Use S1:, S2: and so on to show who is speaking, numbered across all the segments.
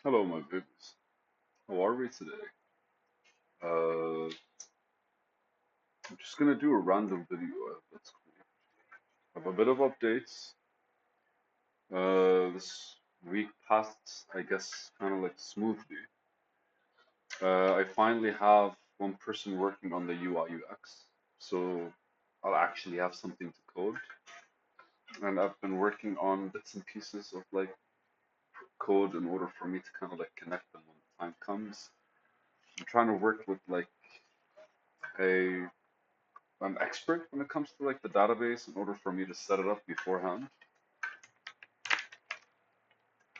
S1: Hello, my babies. How are we today? I'm just gonna do a random video. That's cool. Have a bit of updates. This week passed, I guess, kind of like smoothly. I finally have one person working on the UI UX, so I'll actually have something to code. And I've been working on bits and pieces of like code in order for me to kind of like connect them when the time comes. I'm trying to work with like a an expert when it comes to like the database in order for me to set it up beforehand.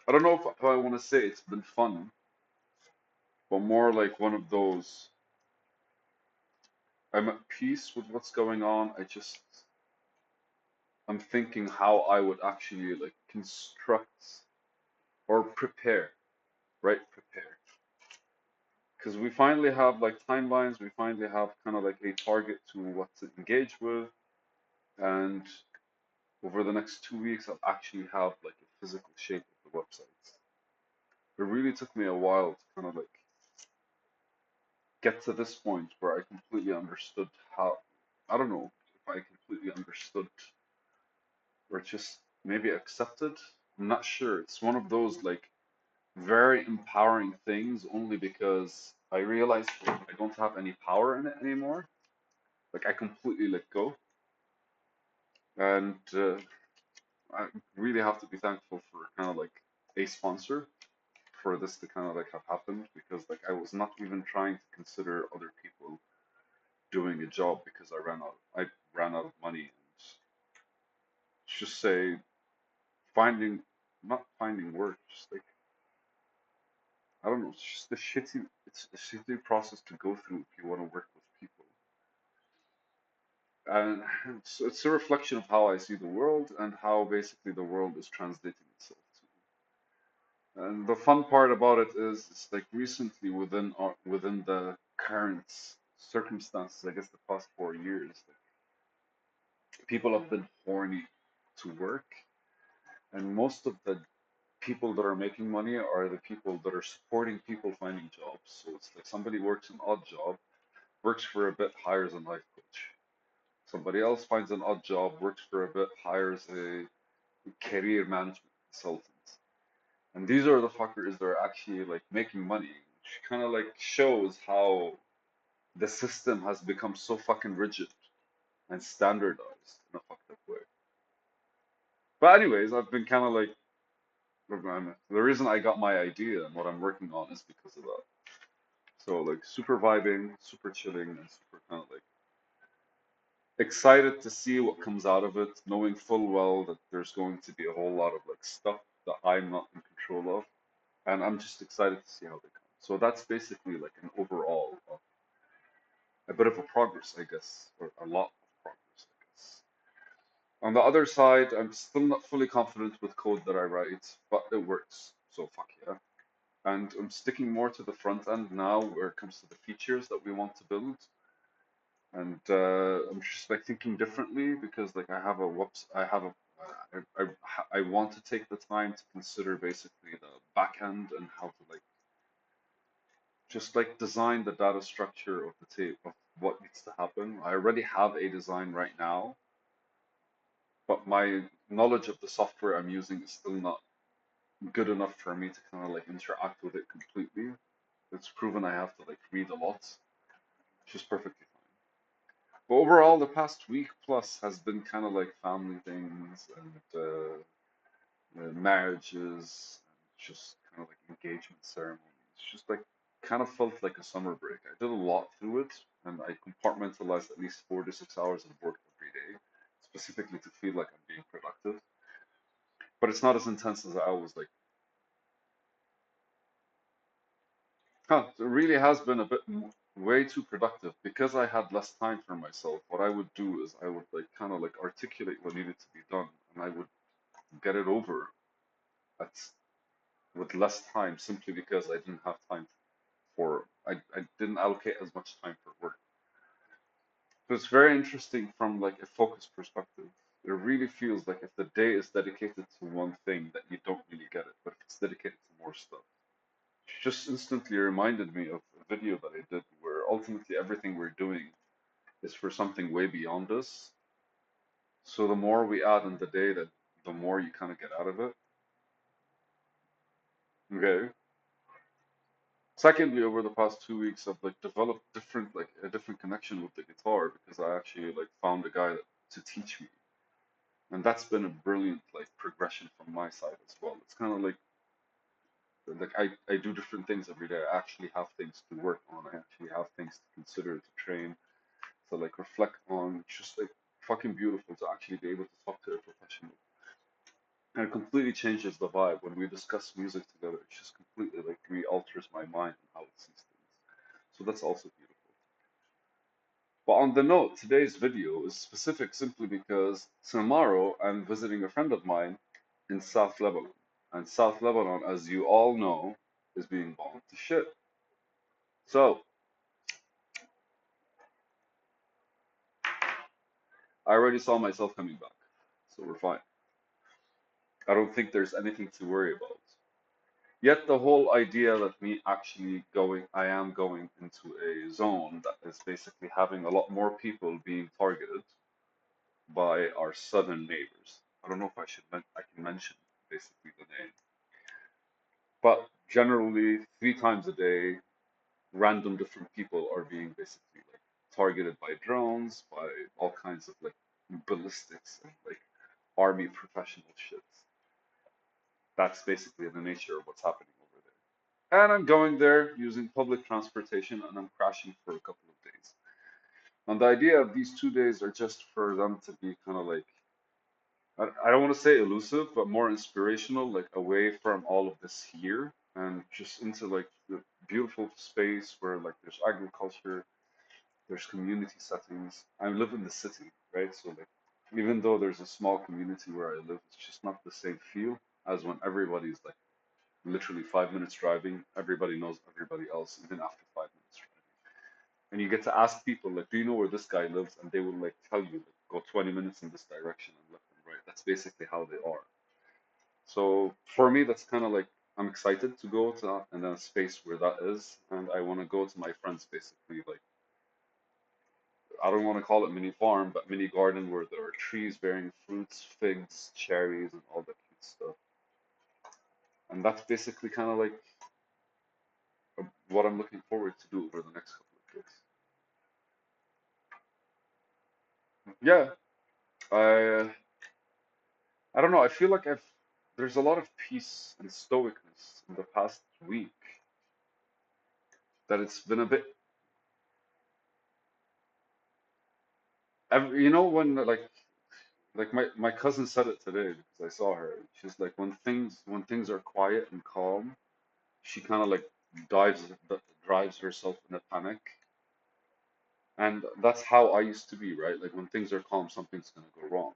S1: I don't know if I want to say it's been fun, but more like one of those. I'm at peace with what's going on. I'm thinking how I would actually like construct or prepare, right? Prepare. Because we finally have like timelines, we finally have kind of like a target to what to engage with, and over the next 2 weeks, I'll actually have like a physical shape of the website. It really took me a while to kind of like get to this point where I completely understood how, I don't know if I completely understood or just maybe accepted. I'm not sure. It's one of those like very empowering things only because I realized I don't have any power in it anymore. Like I completely let go. And I really have to be thankful for kind of like a sponsor for this to kind of like have happened because like I was not even trying to consider other people doing a job because I ran out of money and just say finding not finding work, just like I don't know, it's a shitty process to go through if you want to work with people. And it's a reflection of how I see the world and how basically the world is translating itself to. And the fun part about it is it's like recently within the current circumstances, I guess the past 4 years, like, people have been horny to work, and most of the people that are making money are the people that are supporting people finding jobs. So it's like somebody works an odd job, works for a bit, hires a life coach. Somebody else finds an odd job, works for a bit, hires a career management consultant. And these are the fuckers that are actually like making money, which kind of like shows how the system has become so fucking rigid and standardized in a fucked up way. But anyways, I've been kind of like the reason I got my idea and what I'm working on is because of that. So like super vibing, super chilling, and super kind of like excited to see what comes out of it, knowing full well that there's going to be a whole lot of like stuff that I'm not in control of, and I'm just excited to see how they come. So that's basically like an overall of a bit of a progress, I guess, or a lot of progress, I guess. On the other side, I'm still not fully confident with code that I write, but it works. So fuck yeah. And I'm sticking more to the front end now where it comes to the features that we want to build. And I'm just like thinking differently because like I have a whoops, I have a I want to take the time to consider basically the back end and how to like just like design the data structure of the tape of what needs to happen. I already have a design right now, but my knowledge of the software I'm using is still not good enough for me to kind of like interact with it completely. It's proven I have to like read a lot, which is perfectly fine. But overall, the past week plus has been kind of like family things and marriages, and just kind of like engagement ceremonies. Just like kind of felt like a summer break. I did a lot through it, and I compartmentalized at least 4 to 6 hours of work every day, specifically to feel like I'm being productive. But it's not as intense as I was like. Huh, it really has been a bit way too productive because I had less time for myself. What I would do is I would like kind of like articulate what needed to be done, and I would get it over at with less time simply because I didn't have time I didn't allocate as much time for work. So it's very interesting from like a focus perspective. It really feels like if the day is dedicated to one thing that you don't really get it, but if it's dedicated to more stuff. just instantly reminded me of a video that I did where ultimately everything we're doing is for something way beyond us. So the more we add in the day, that the more you kind of get out of it. Okay. Secondly, over the past 2 weeks, I've like developed different like a different connection with the guitar because I actually like found a guy to teach me, and that's been a brilliant like progression from my side as well. It's kind of like I do different things every day. I actually have things to work on. I actually have things to consider, to train, to like reflect on. It's just like fucking beautiful to actually be able to talk to a professional. And it completely changes the vibe when we discuss music together. It just completely like re-alters my mind and how it sees things. So that's also beautiful. But on the note, today's video is specific simply because tomorrow I'm visiting a friend of mine in South Lebanon. And South Lebanon, as you all know, is being bombed to shit. So I already saw myself coming back. So we're fine. I don't think there's anything to worry about. Yet the whole idea that me actually going, I am going into a zone that is basically having a lot more people being targeted by our southern neighbors. I don't know if I can mention basically the name, but generally 3 times a day, random different people are being basically like targeted by drones, by all kinds of like ballistics and like army professional shits. That's basically the nature of what's happening over there. And I'm going there using public transportation and I'm crashing for a couple of days. And the idea of these 2 days are just for them to be kind of like, I don't want to say elusive, but more inspirational, like away from all of this here and just into like the beautiful space where like there's agriculture, there's community settings. I live in the city, right? So like even though there's a small community where I live, it's just not the same feel as when everybody's like literally 5 minutes driving, everybody knows everybody else, even after 5 minutes driving. And you get to ask people, like, do you know where this guy lives? And they will like tell you, like, go 20 minutes in this direction and left and right. That's basically how they are. So for me, that's kind of like I'm excited to go to that and then a space where that is, and I want to go to my friends basically. Like I don't want to call it mini farm, but mini garden where there are trees bearing fruits, figs, cherries, and all that cute stuff. And that's basically kind of like what I'm looking forward to do over the next couple of days. Yeah, I don't know. I feel like I've there's a lot of peace and stoicness in the past week that it's been a bit. You know when like my cousin said it today because I saw her. She's like when things are quiet and calm, she kind of like dives drives herself in a panic, and that's how I used to be, right? Like when things are calm, something's gonna go wrong.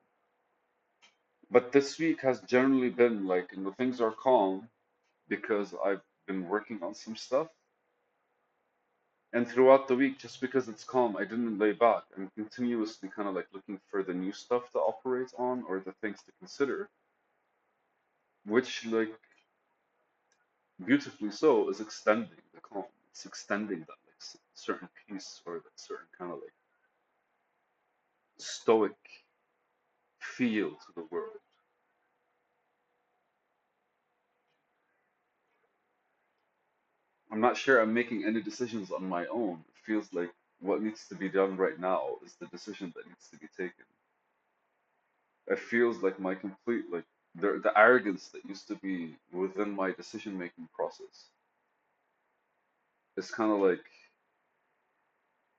S1: But this week has generally been like, things are calm because I've been working on some stuff. And throughout the week, just because it's calm, I didn't lay back. I'm continuously kind of like looking for the new stuff to operate on or the things to consider, which, like, beautifully so, is extending the calm. It's extending that, like, certain peace or that certain kind of like stoic feel to the world. I'm not sure I'm making any decisions on my own. It feels like what needs to be done right now is the decision that needs to be taken. It feels like my complete like the arrogance that used to be within my decision making process is kind of like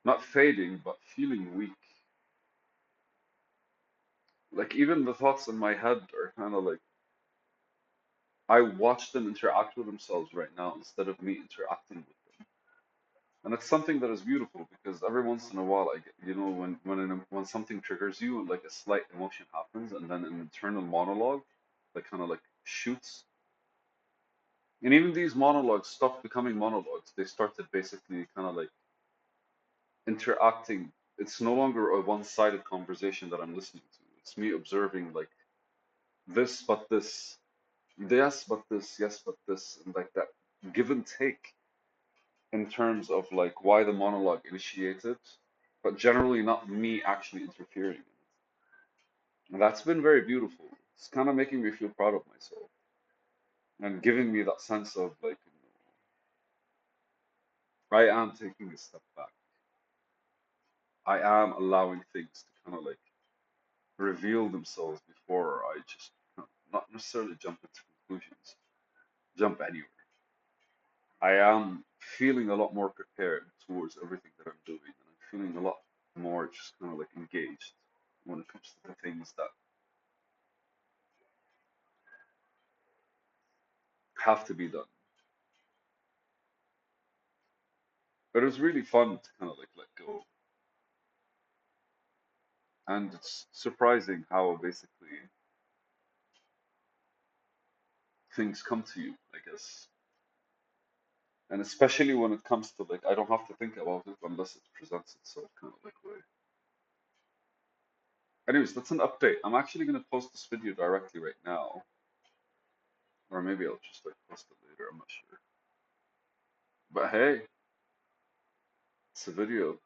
S1: not fading but feeling weak. Like even the thoughts in my head are kind of like I watch them interact with themselves right now instead of me interacting with them. And it's something that is beautiful because every once in a while I get, when something triggers you, like a slight emotion happens and then an internal monologue that kind of like shoots. And even these monologues stopped becoming monologues. They started basically kind of like interacting. It's no longer a one-sided conversation that I'm listening to. It's me observing like this, but this, yes, but this, yes, but this, and like that. give and take in terms of like why the monologue initiated, but generally not me actually interfering in it. And that's been very beautiful. It's kind of making me feel proud of myself and giving me that sense of like, I am taking a step back. I am allowing things to kind of like reveal themselves before I just not necessarily jump into conclusions, jump anywhere. I am feeling a lot more prepared towards everything that I'm doing, and I'm feeling a lot more just kind of like engaged when it comes to the things that have to be done. But it was really fun to kind of like let go, and it's surprising how basically things come to you, I guess. And especially when it comes to like, I don't have to think about it unless it presents itself kind of like way. Anyways, that's an update. I'm actually gonna post this video directly right now, or maybe I'll just like post it later. I'm not sure. But hey, it's a video.